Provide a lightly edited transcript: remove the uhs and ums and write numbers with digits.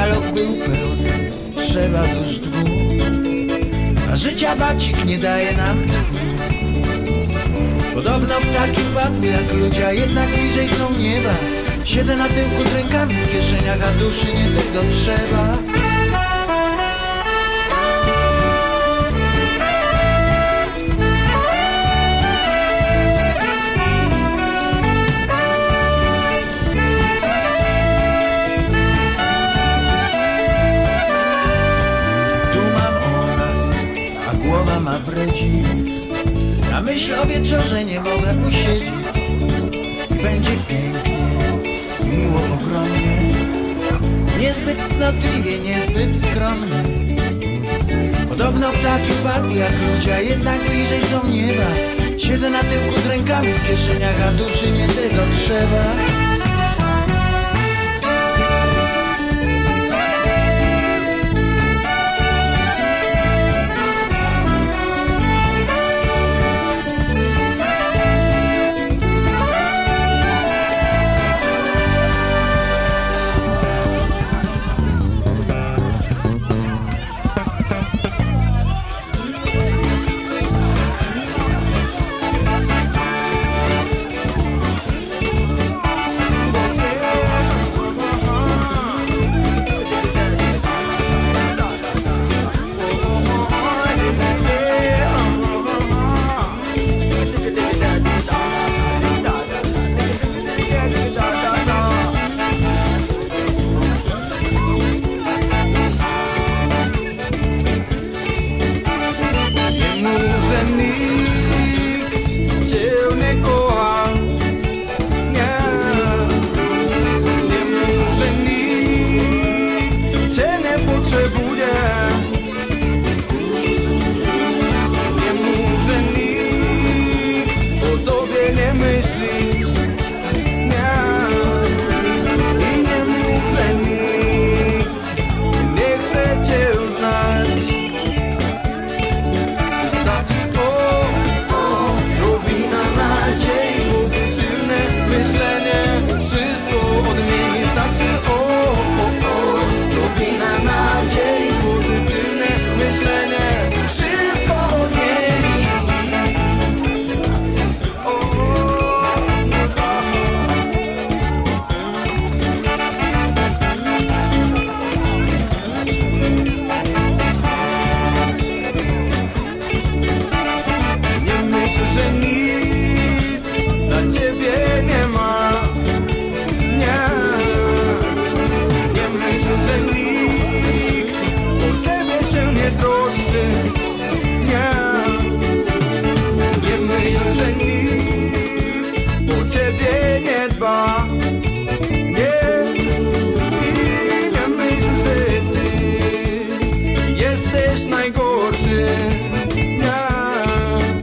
katalog był pełny, trzeba dusz dwóch, a życia bacik nie daje nam. Podobno ptaki upadły jak ludzie, a jednak bliżej są nieba. Siedzę na tyłku z rękami w kieszeniach, a duszy nie tego trzeba. Tu mam o nas, a głowa ma bredzi. Na myśl o wieczorze nie mogę usiedzieć. Będzie pięknie, miło ogromnie, niezbyt cnotliwie, niezbyt skromnie. Podobno ptaki upadły jak ludzie, a jednak bliżej są nieba. Siedzę na tyłku z rękami w kieszeniach, a duszy nie tego trzeba.